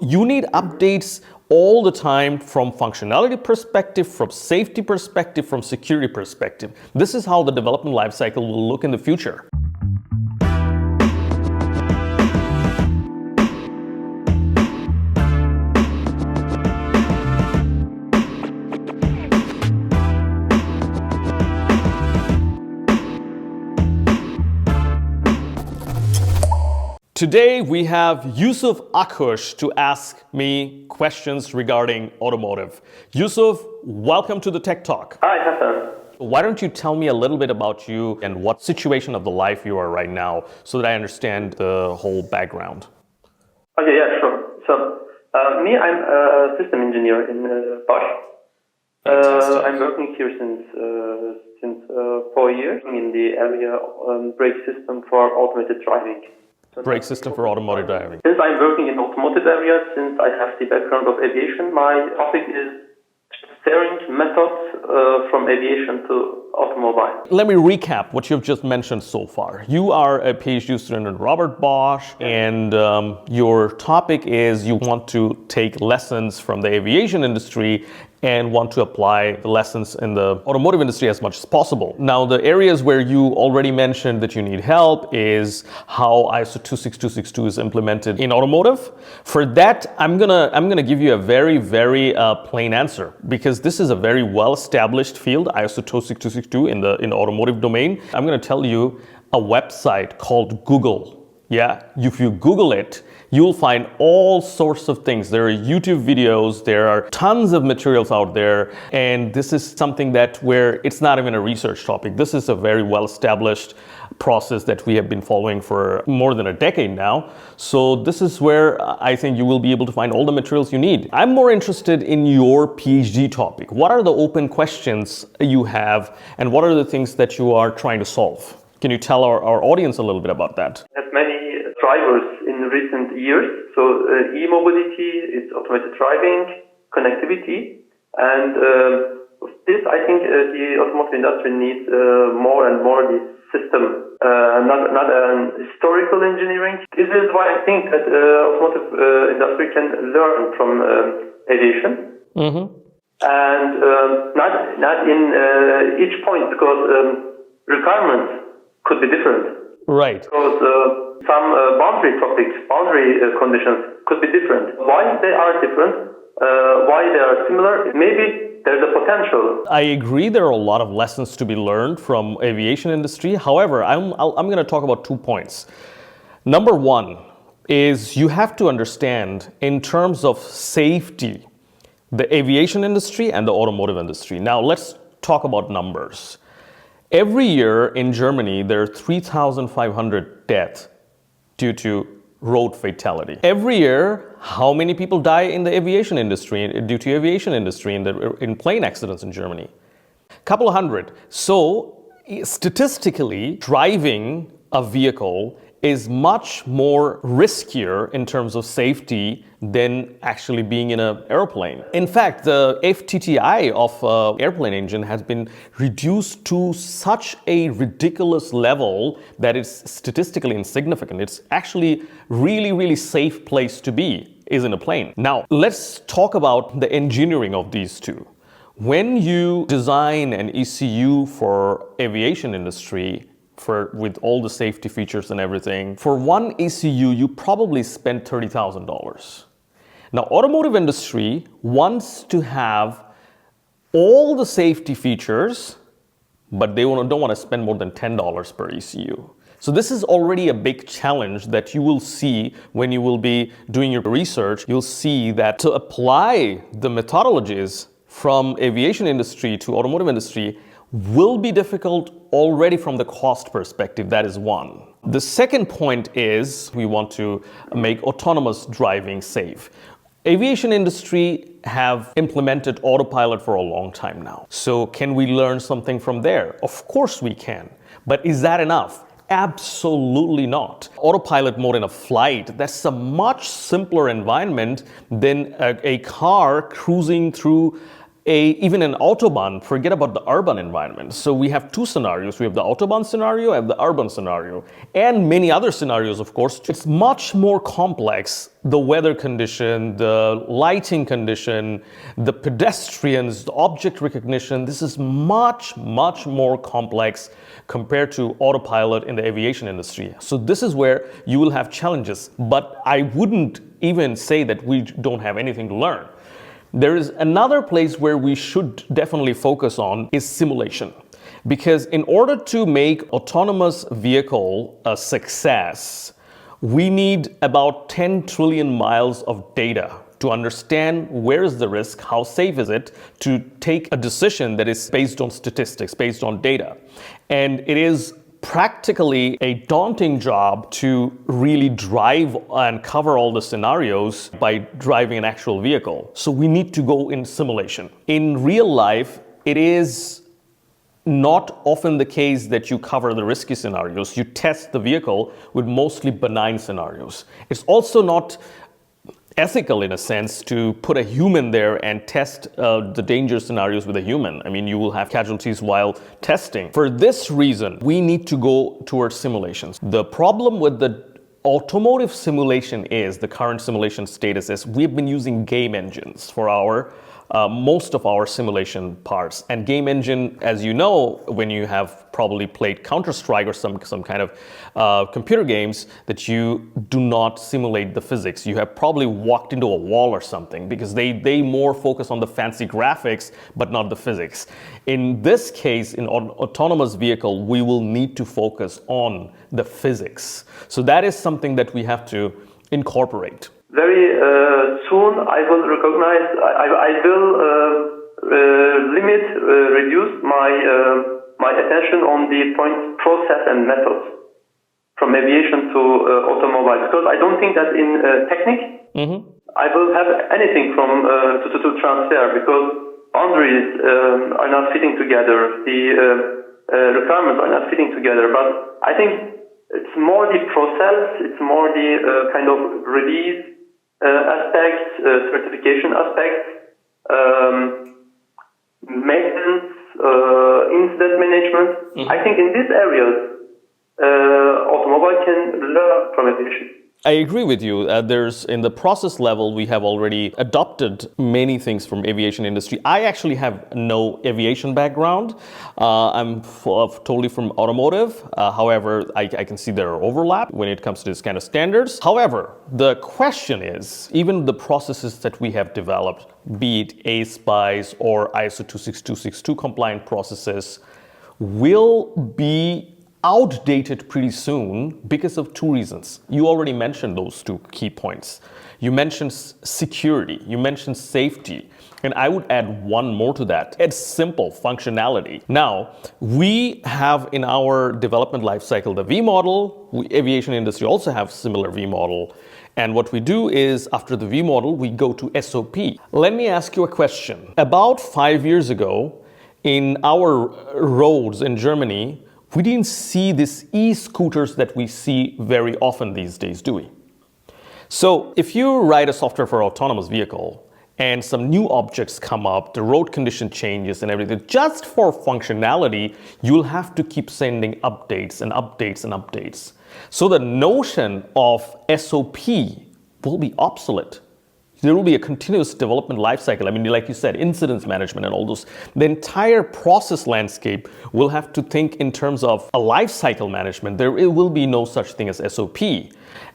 You need updates all the time from functionality perspective, from safety perspective, from security perspective. This is how the development lifecycle will look in the future. Today we have Yusuf Akkus to ask me questions regarding automotive. Yusuf, welcome to the Tech Talk. Hi, Hasan. Why don't you tell me a little bit about you and what situation of the life you are right now so that I understand the whole background? Okay, yeah, sure. So, I'm a system engineer in Bosch. I'm working here since 4 years in the area brake system for automated driving. Brake system for automotive driving. Since I'm working in automotive area, since I have the background of aviation, my topic is steering methods from aviation to automobile. Let me recap what you've just mentioned so far. You are a PhD student at Robert Bosch, and your topic is you want to take lessons from the aviation industry and want to apply the lessons in the automotive industry as much as possible. Now, the areas where you already mentioned that you need help is how ISO 26262 is implemented in automotive. For that, I'm gonna give you a very plain answer, because this is a very well-established field, ISO 26262 in the automotive domain. I'm gonna tell you a website called Google. Yeah, if you Google it, you'll find all sorts of things. There are YouTube videos, there are tons of materials out there, and this is something that where it's not even a research topic. This is a very well-established process that we have been following for more than a decade now. So this is where I think you will be able to find all the materials you need. I'm more interested in your PhD topic. What are the open questions you have, and what are the things that you are trying to solve? Can you tell our audience a little bit about that? There's many drivers in recent years. So e-mobility, it's automated driving, connectivity, and this I think the automotive industry needs more and more this system, not an historical engineering. This is why I think that automotive industry can learn from aviation, and not in each point, because requirements could be different. Right. Because some boundary topics, boundary conditions could be different. Why they are different, why they are similar, maybe there's a potential. I agree there are a lot of lessons to be learned from aviation industry. However, I'm going to talk about 2 points. Number one is you have to understand in terms of safety, the aviation industry and the automotive industry. Now let's talk about numbers. Every year in Germany, there are 3,500 deaths due to road fatality. Every year, how many people die in the aviation industry due to aviation industry in plane accidents in Germany? A couple of hundred. So statistically, driving a vehicle is much more riskier in terms of safety than actually being in an airplane. In fact, the FTTI of an airplane engine has been reduced to such a ridiculous level that it's statistically insignificant. It's actually really safe place to be is in a plane. Now, let's talk about the engineering of these two. When you design an ECU for aviation industry, with all the safety features and everything, for one ECU, you probably spend $30,000. Now, automotive industry wants to have all the safety features, but they don't want to spend more than $10 per ECU. So this is already a big challenge that you will see when you will be doing your research. You'll see that to apply the methodologies from aviation industry to automotive industry will be difficult already from the cost perspective. That is one. The second point is we want to make autonomous driving safe. Aviation industry have implemented autopilot for a long time now. So can we learn something from there? Of course we can. But is that enough? Absolutely not. Autopilot mode in a flight, that's a much simpler environment than a car cruising through even an Autobahn, forget about the urban environment. So we have two scenarios. We have the Autobahn scenario and the urban scenario, and many other scenarios, of course. It's much more complex. The weather condition, the lighting condition, the pedestrians, the object recognition. This is much, much more complex compared to autopilot in the aviation industry. So this is where you will have challenges. But I wouldn't even say that we don't have anything to learn. There is another place where we should definitely focus on is simulation. Because in order to make autonomous vehicle a success, we need about 10 trillion miles of data to understand where is the risk, how safe is it, to take a decision that is based on statistics, based on data. And it is practically a daunting job to really drive and cover all the scenarios by driving an actual vehicle. So we need to go in simulation. In real life, it is not often the case that you cover the risky scenarios. You test the vehicle with mostly benign scenarios. It's also not ethical in a sense to put a human there and test the danger scenarios with a human. I mean, you will have casualties while testing. For this reason, we need to go towards simulations. The problem with the automotive simulation is, the current simulation status is, we've been using game engines for our most of our simulation parts. And game engine, as you know, when you have probably played Counter-Strike or some kind of computer games, that you do not simulate the physics. You have probably walked into a wall or something, because they more focus on the fancy graphics, but not the physics. In this case, in an autonomous vehicle, we will need to focus on the physics. So that is something that we have to incorporate. Very soon I will recognize, I will reduce my attention on the point process and methods from aviation to automobile, because I don't think that in technique I will have anything from to transfer, because boundaries are not fitting together, the requirements are not fitting together. But I think it's more the process, it's more the kind of release aspects, certification aspects, maintenance, incident management. I think in these areas, automobile can learn from aviation. I agree with you. There's in the process level, we have already adopted many things from aviation industry. I actually have no aviation background. I'm totally from automotive. However, I can see there are overlap when it comes to this kind of standards. However, the question is, even the processes that we have developed, be it ASPICE or ISO 26262 compliant processes, will be outdated pretty soon because of two reasons. You already mentioned those two key points. You mentioned security, you mentioned safety, and I would add one more to that. It's simple functionality. Now, we have in our development lifecycle the V model. Aviation industry also have similar V model. And what we do is, after the V model, we go to SOP. Let me ask you a question. About 5 years ago, in our roads in Germany, we didn't see these e-scooters that we see very often these days, do we? So if you write a software for an autonomous vehicle and some new objects come up, the road condition changes and everything, just for functionality, you'll have to keep sending updates and updates and updates. So the notion of SOP will be obsolete. There will be a continuous development lifecycle. I mean, like you said, incidents management and all those. The entire process landscape will have to think in terms of a lifecycle management. There will be no such thing as SOP.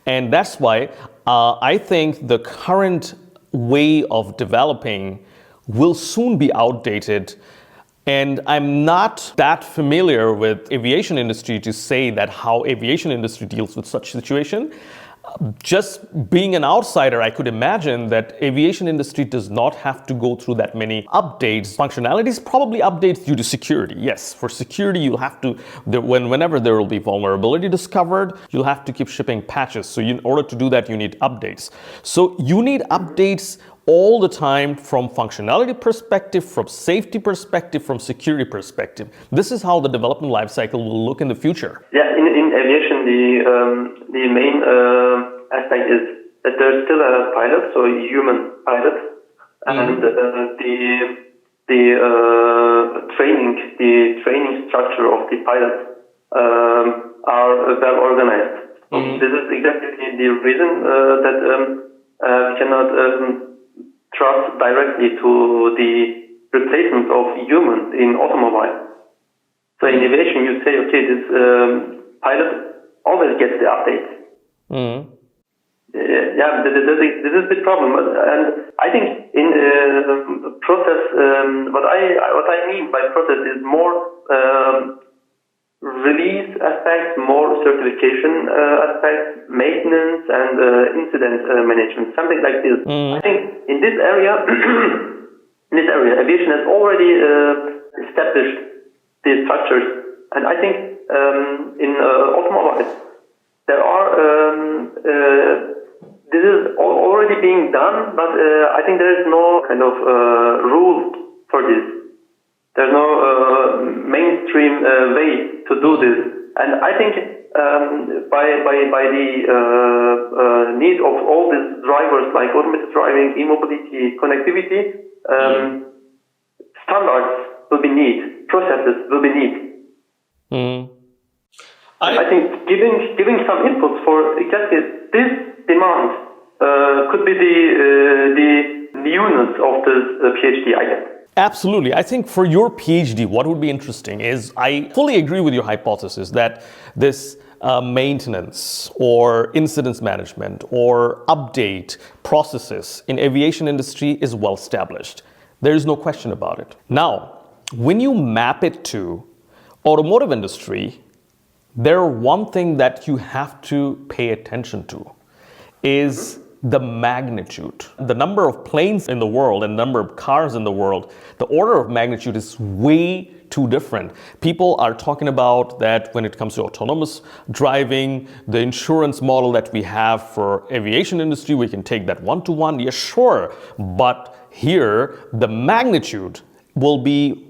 And that's why I think the current way of developing will soon be outdated. And I'm not that familiar with aviation industry to say that how aviation industry deals with such situation. Just being an outsider, I could imagine that aviation industry does not have to go through that many updates. Functionalities probably updates due to security. Yes, for security, you'll have to, whenever there will be vulnerability discovered, you'll have to keep shipping patches. So in order to do that, you need updates. So you need updates all the time from functionality perspective, from safety perspective, from security perspective. This is how the development lifecycle will look in the future. Yeah, in aviation, the main aspect is that there's still a pilot, so a human pilot, and the training structure of the pilots are well organized. This is exactly the reason that we cannot trust directly to the replacement of humans in automobile. So in aviation, you say, okay, this pilot always gets the updates. Yeah, this is the problem, and I think in process, what I mean by process is more release aspects, more certification aspects, maintenance, and incident management, something like this. I think in this area, aviation has already established these structures, and I think in automobiles there are. This is already being done, but I think there is no kind of rule for this. There's no mainstream way to do this, and I think by the need of all these drivers like automated driving, e-mobility, connectivity, standards will be needed, processes will be needed. I think giving some inputs for exactly this demand could be the newness of this PhD, I guess. Absolutely. I think for your PhD, what would be interesting is I fully agree with your hypothesis that this maintenance or incidents management or update processes in aviation industry is well established. There is no question about it. Now, when you map it to automotive industry, there one thing that you have to pay attention to is the magnitude. The number of planes in the world and number of cars in the world, the order of magnitude is way too different. People are talking about that when it comes to autonomous driving, the insurance model that we have for aviation industry, we can take that one-to-one, yeah, sure. But here, the magnitude will be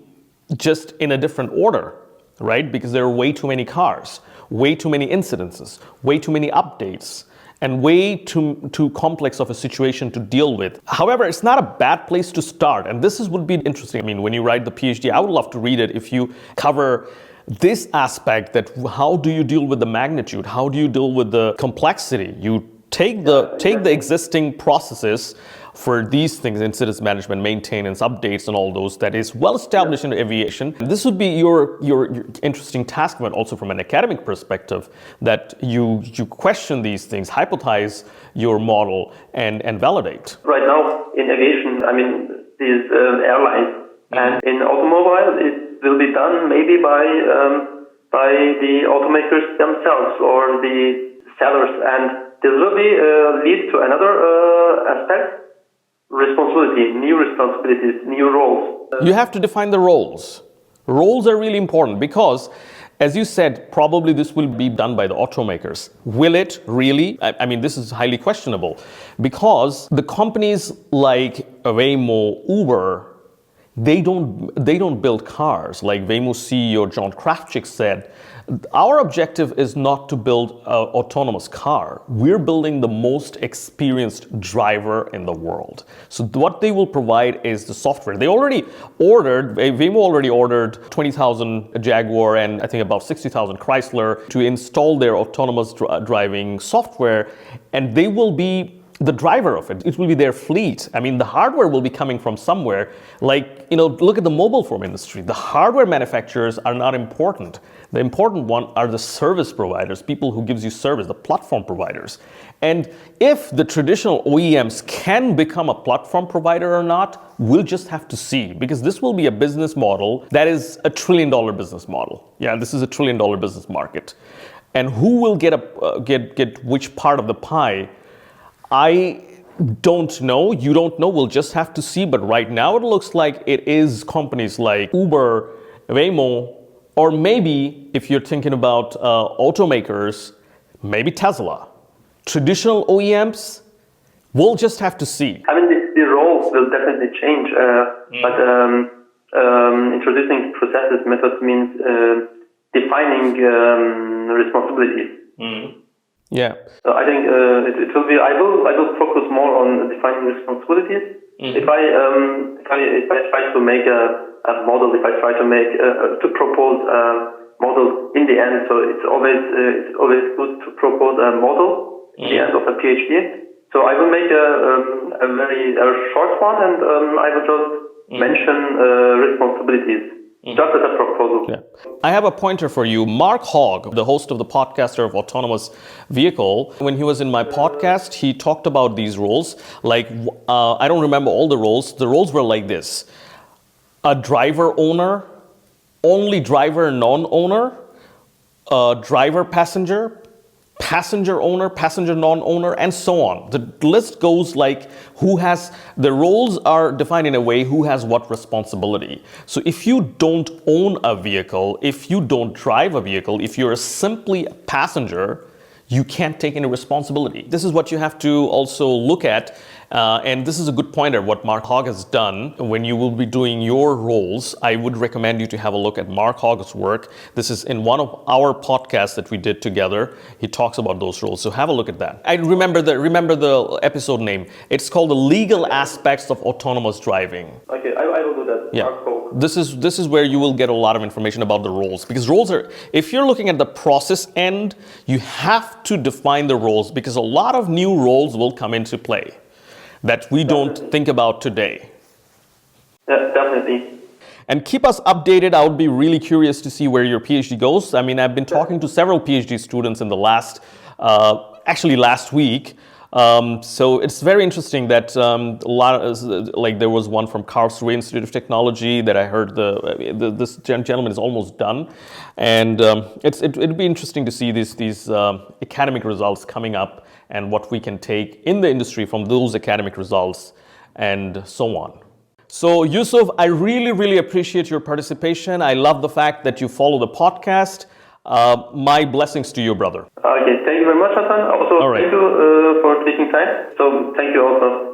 just in a different order, right? Because there are way too many cars, way too many incidences, way too many updates, and way too complex of a situation to deal with. However, it's not a bad place to start, and would be interesting. I mean, when you write the PhD, I would love to read it if you cover this aspect, that how do you deal with the magnitude? How do you deal with the complexity? You take the existing processes for these things, incidents management, maintenance, updates, and all those that is well established in aviation. And this would be your interesting task, but also from an academic perspective, that you question these things, hypothesize your model, and validate. Right now in aviation, I mean, these airlines, and in automobile, it will be done maybe by the automakers themselves or the sellers, and this will be lead to another aspect. Responsibility, new responsibilities, new roles. You have to define the roles. Roles are really important because, as you said, probably this will be done by the automakers. Will it really? I mean, this is highly questionable because the companies like Waymo, Uber, they don't build cars. Like Waymo CEO John Krafcik said, our objective is not to build an autonomous car. We're building the most experienced driver in the world. So what they will provide is the software. Waymo already ordered 20,000 Jaguar and I think about 60,000 Chrysler to install their autonomous driving software, and they will be the driver of it. It will be their fleet. I mean, the hardware will be coming from somewhere. Like, look at the mobile phone industry. The hardware manufacturers are not important. The important one are the service providers, people who gives you service, the platform providers. And if the traditional OEMs can become a platform provider or not, we'll just have to see, because this will be a business model that is a $1 trillion business model. Yeah, this is a $1 trillion business market. And who will get which part of the pie? I don't know. You don't know. We'll just have to see. But right now it looks like it is companies like Uber, Waymo, or maybe if you're thinking about automakers, maybe Tesla. Traditional OEMs, we'll just have to see. I mean, the roles will definitely change, but introducing processes, methods means defining responsibilities. Yeah. So I think it will be. I will focus more on defining responsibilities. If I try to make a model, if I try to make to propose a model in the end, so it's always good to propose a model in the end of a PhD. So I will make a very short one, and I will just mention responsibilities. Just as a proposal. Yeah. I have a pointer for you. Mark Hogg, the host of the podcaster of Autonomous Vehicle, when he was in my podcast, he talked about these roles. Like, I don't remember all the roles. The roles were like this: a driver owner, only driver non-owner, driver passenger, passenger owner, passenger non-owner, and so on. The list goes like the roles are defined in a way who has what responsibility. So if you don't own a vehicle, if you don't drive a vehicle, if you're simply a passenger, you can't take any responsibility. This is what you have to also look at. And this is a good pointer, what Mark Hogg has done. When you will be doing your roles, I would recommend you to have a look at Mark Hogg's work. This is in one of our podcasts that we did together. He talks about those roles. So have a look at that. I remember the episode name. It's called The Legal Aspects of Autonomous Driving. Okay, I will do that. Yeah. Mark Hogg. This is where you will get a lot of information about the roles, because roles are, if you're looking at the process end, you have to define the roles, because a lot of new roles will come into play that we don't think about today. Yeah, definitely. And keep us updated. I would be really curious to see where your PhD goes. I mean, I've been talking to several PhD students in the last week. So it's very interesting that there was one from Karlsruhe Institute of Technology that I heard this gentleman is almost done, and it'd be interesting to see these academic results coming up and what we can take in the industry from those academic results and so on. So Yusuf, I really, really appreciate your participation. I love the fact that you follow the podcast. My blessings to you, brother. Okay, thank you very much, Hasan. Also, All right. Thank you for taking time. So thank you also.